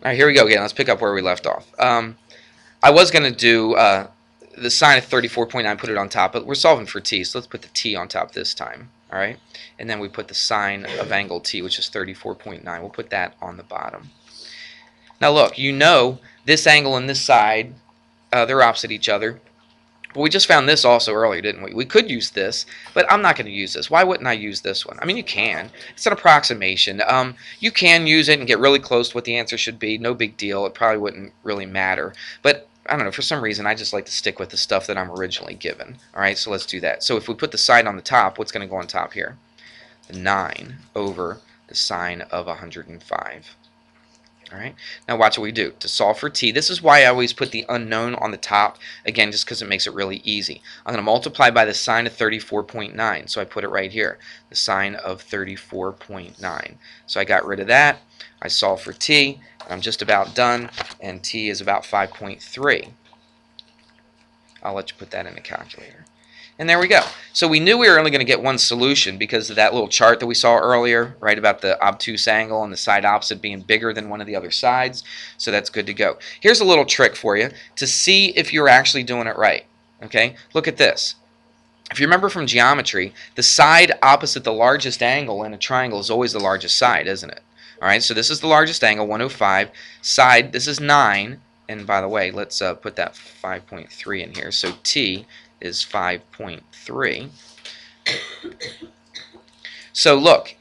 right, here we go again. Let's pick up where we left off. I was going to do the sine of 34.9, put it on top, but we're solving for t, so let's put the t on top this time. All right, and then we put the sine of angle t, which is 34.9. We'll put that on the bottom. Now look, you know this angle and this side, they're opposite each other. But we just found this also earlier, didn't we? We could use this, but I'm not going to use this. Why wouldn't I use this one? I mean, you can. It's an approximation. You can use it and get really close to what the answer should be. No big deal. It probably wouldn't really matter. But I don't know. For some reason, I just like to stick with the stuff that I'm originally given. All right, so let's do that. So if we put the sine on the top, what's going to go on top here? The 9 over the sine of 105. All right. Now watch what we do. To solve for t, this is why I always put the unknown on the top, again, just because it makes it really easy. I'm going to multiply by the sine of 34.9, so I put it right here, the sine of 34.9. So I got rid of that. I solve for t, and I'm just about done, and t is about 5.3. I'll let you put that in a calculator. And there we go. So we knew we were only going to get one solution because of that little chart that we saw earlier, right, about the obtuse angle and the side opposite being bigger than one of the other sides. So that's good to go. Here's a little trick for you to see if you're actually doing it right. Okay, look at this. If you remember from geometry, the side opposite the largest angle in a triangle is always the largest side, isn't it? All right, so this is the largest angle, 105. Side, this is 9. And by the way, let's put that 5.3 in here. So t is 5.3. So look,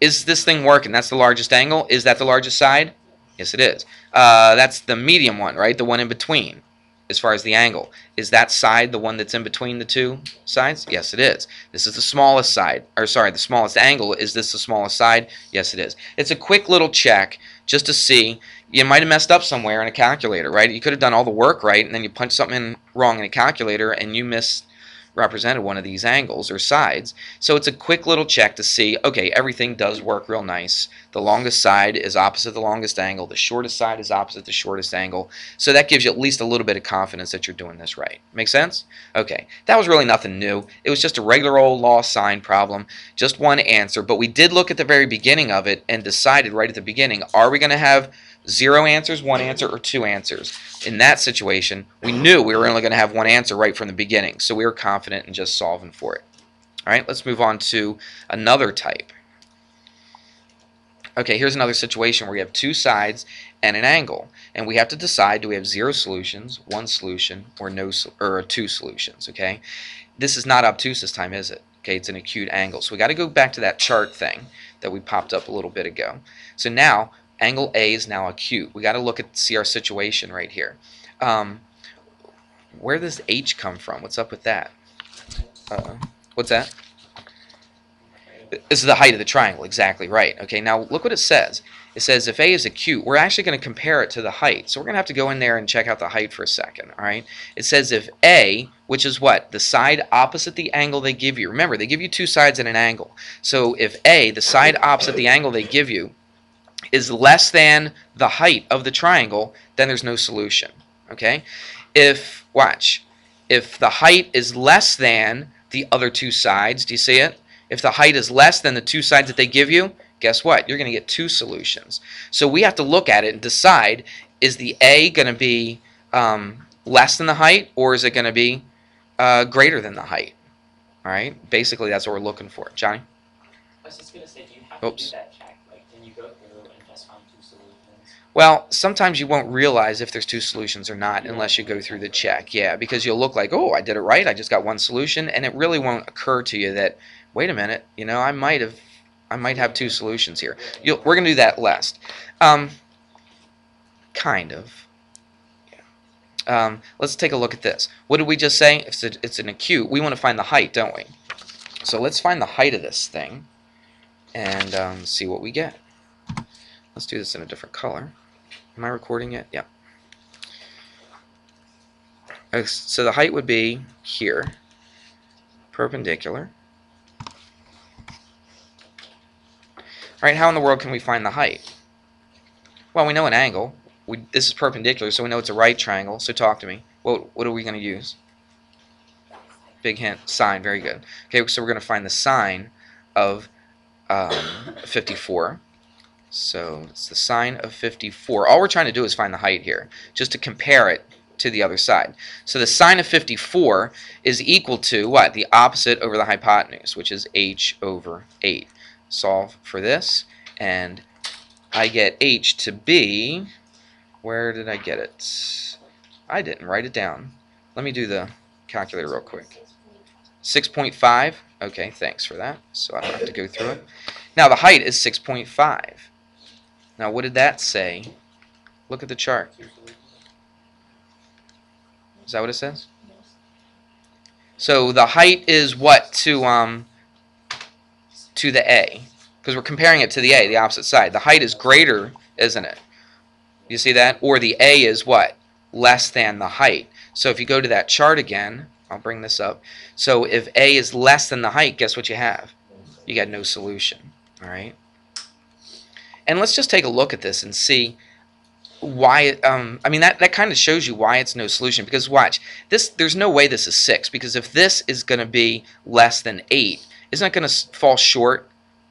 is this thing working? That's the largest angle. Is that the largest side? Yes, it is. That's the medium one, right? The one in between as far as the angle. Is that side the one that's in between the two sides? Yes, it is. This is the smallest side, or sorry, the smallest angle. Is this the smallest side? Yes, it is. It's a quick little check just to see. You might have messed up somewhere in a calculator, right? You could have done all the work right, and then you punched something in wrong in a calculator, and you misrepresented one of these angles or sides. So it's a quick little check to see, okay, everything does work real nice. The longest side is opposite the longest angle. The shortest side is opposite the shortest angle. So that gives you at least a little bit of confidence that you're doing this right. Make sense? Okay, that was really nothing new. It was just a regular old law sign problem, just one answer. But we did look at the very beginning of it and decided right at the beginning, are we going to have 0 answers, 1 answer, or 2 answers? In that situation, we knew we were only going to have one answer right from the beginning, so we were confident in just solving for it. All right, let's move on to another type. Okay, here's another situation where we have 2 sides and an angle, and we have to decide, do we have 0 solutions, 1 solution, or 2 solutions, okay? This is not obtuse this time, is it? Okay, it's an acute angle. So we got to go back to that chart thing that we popped up a little bit ago. So now, angle A is now acute. We got to see our situation right here. Where does H come from? What's up with that? What's that? This is the height of the triangle. Exactly right. Okay, now look what it says. It says if A is acute, we're actually going to compare it to the height. So we're going to have to go in there and check out the height for a second. All right. It says if A, which is what? The side opposite the angle they give you. Remember, they give you 2 sides and an angle. So if A, the side opposite the angle they give you, is less than the height of the triangle, then there's no solution. Okay? Watch, if the height is less than the other 2 sides, do you see it? If the height is less than the 2 sides that they give you, guess what? You're going to get 2 solutions. So we have to look at it and decide, is the A going to be less than the height, or is it going to be greater than the height? All right? Basically, that's what we're looking for. Johnny? I was just going to say, do you have to do that check? Like, can you go through and just find 2 solutions? Well, sometimes you won't realize if there's 2 solutions or not unless you go through the check. Yeah, because you'll look like, oh, I did it right. I just got 1 solution, and it really won't occur to you that, wait a minute, you know, I might have 2 solutions here. We're going to do that last. Kind of. Yeah. Let's take a look at this. What did we just say? If it's an acute, we want to find the height, don't we? So let's find the height of this thing and see what we get. Let's do this in a different color. Am I recording yet? Yeah. So the height would be here, perpendicular. All right, how in the world can we find the height? Well, we know an angle. This is perpendicular, so we know it's a right triangle. So talk to me. What are we going to use? Big hint. Sine. Very good. Okay, so we're going to find the sine of 54. So it's the sine of 54. All we're trying to do is find the height here, just to compare it to the other side. So the sine of 54 is equal to what? The opposite over the hypotenuse, which is h over 8. Solve for this, and I get h to be, where did I get it? I didn't write it down. Let me do the calculator real quick. 6.5. Okay, thanks for that. So I don't have to go through it. Now the height is 6.5. Now what did that say? Look at the chart. Is that what it says? So the height is what to the A? Because we're comparing it to the A, the opposite side. The height is greater, isn't it? You see that? Or the A is what? Less than the height. So if you go to that chart again, I'll bring this up. So if A is less than the height, guess what you have? You got no solution. All right? And let's just take a look at this and see why. I mean, that kind of shows you why it's no solution. Because watch, there's no way this is 6. Because if this is going to be less than 8, isn't it going to fall short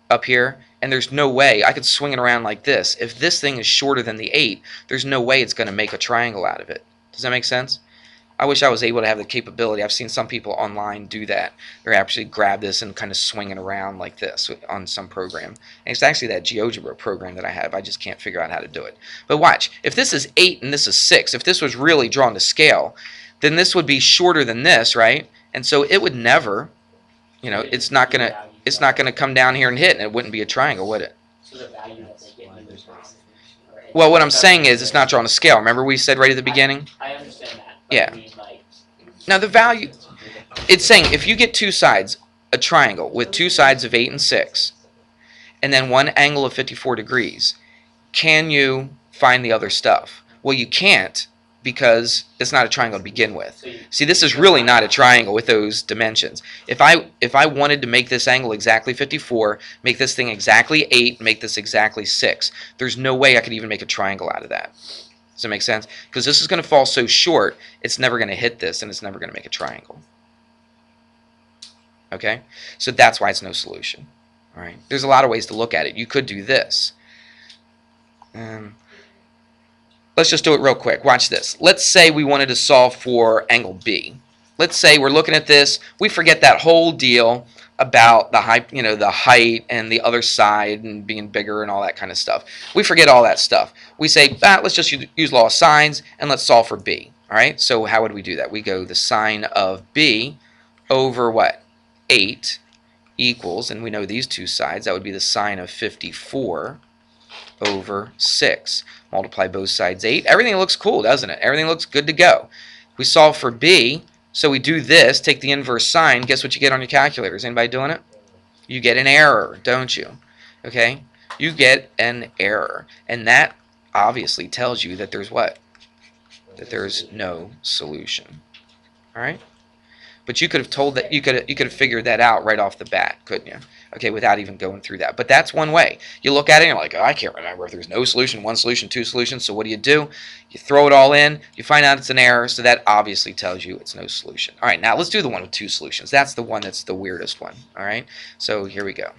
up here? And there's no way. I could swing it around like this. If this thing is shorter than the 8, there's no way it's going to make a triangle out of it. Does that make sense? I wish I was able to have the capability. I've seen some people online do that. They actually grab this and kind of swing it around like this on some program. And it's actually that GeoGebra program that I have. I just can't figure out how to do it. But watch. If this is 8 and this is 6, if this was really drawn to scale, then this would be shorter than this, right? And so it would never, you know, it's not gonna come down here and hit, and it wouldn't be a triangle, would it? So the value that they get in this round. Well, what I'm saying is it's not drawn to scale. Remember we said right at the beginning? I understand that. But Yeah. I mean, like, Now the value, it's saying if you get two sides, a triangle with two sides of 8 and 6, and then one angle of 54 degrees, can you find the other stuff? Well, you can't, because it's not a triangle to begin with. See, this is really not a triangle with those dimensions. If I wanted to make this angle exactly 54, make this thing exactly 8, make this exactly 6, there's no way I could even make a triangle out of that. Does that make sense? Because this is going to fall so short, it's never going to hit this, and it's never going to make a triangle. Okay? So that's why it's no solution. All right? There's a lot of ways to look at it. You could do this. Let's just do it real quick. Watch this. Let's say we wanted to solve for angle B. Let's say we're looking at this. We forget that whole deal about the height, the height and the other side and being bigger and all that kind of stuff. We forget all that stuff. We say, let's just use law of sines and let's solve for B. All right. So how would we do that? We go the sine of B over what? 8 equals, and we know these two sides. That would be the sine of 54 over 6. Multiply both sides 8. Everything looks cool, doesn't it? Everything looks good to go. We solve for B. So we do this, take the inverse sine. Guess what you get on your calculators? Anybody doing it? You get an error, don't you? Okay? You get an error. And that obviously tells you that there's what? That there's no solution. All right? But you could have told that you could have figured that out right off the bat, couldn't you? Okay, without even going through that. But that's one way. You look at it and you're like, oh, I can't remember if there's no solution, one solution, two solutions. So what do? You throw it all in, you find out it's an error, so that obviously tells you it's no solution. All right, now let's do the one with two solutions. That's the one that's the weirdest one. All right, so here we go.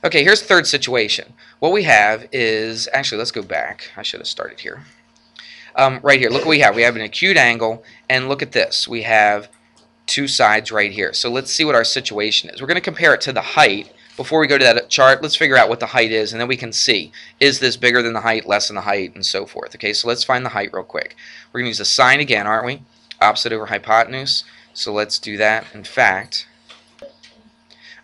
Okay, here's the third situation. What we have is, actually, let's go back. I should have started here. Right here, look what we have. We have an acute angle, and look at this. We have two sides right here. So let's see what our situation is. We're going to compare it to the height. Before we go to that chart, let's figure out what the height is, and then we can see, is this bigger than the height, less than the height, and so forth. Okay, so let's find the height real quick. We're going to use the sine again, aren't we? Opposite over hypotenuse. So let's do that. In fact, all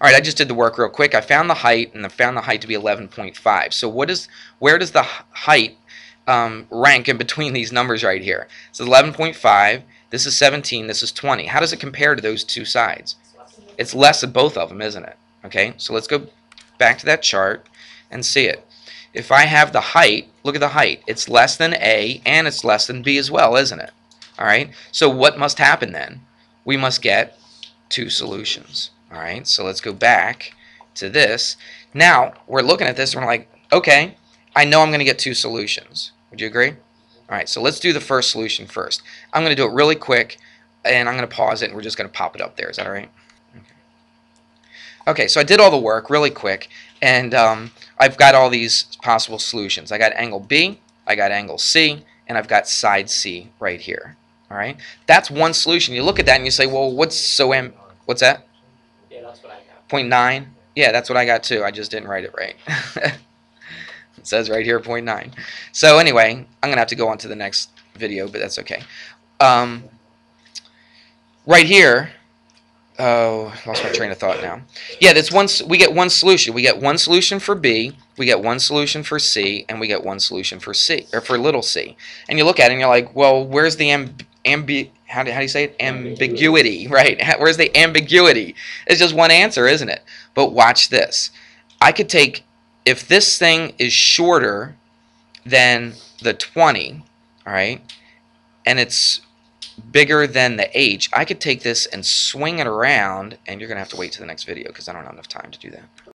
right, I just did the work real quick. I found the height, and I found the height to be 11.5. So where does the height rank in between these numbers right here? So 11.5. This is 17, this is 20. How does it compare to those two sides? It's less than both of them, isn't it? Okay, so let's go back to that chart and see it. If I have the height, look at the height. It's less than A and it's less than B as well, isn't it? All right, so what must happen then? We must get two solutions. All right, so let's go back to this. Now, we're looking at this and we're like, okay, I know I'm going to get two solutions. Would you agree? All right, so let's do the first solution first. I'm going to do it really quick, and I'm going to pause it, and we're just going to pop it up there. Is that all right? Okay, so I did all the work really quick, And I've got all these possible solutions. I got angle B, I got angle C, and I've got side C right here. All right, that's one solution. You look at that and you say, well, what's that? Yeah, that's what I got. 0.9? Yeah, that's what I got too. I just didn't write it right. It says right here 0.9. So anyway, I'm going to have to go on to the next video, but that's okay. Right here, oh, lost my train of thought now. Yeah, that's one. We get one solution. We get one solution for B, we get one solution for C, and we get one solution for C, or for little c. And you look at it and you're like, well, where's the how do you say it? Ambiguity, right? Where's the ambiguity? It's just one answer, isn't it? But watch this. I could take, if this thing is shorter than the 20, all right, and it's bigger than the H, I could take this and swing it around, and you're going to have to wait to the next video because I don't have enough time to do that.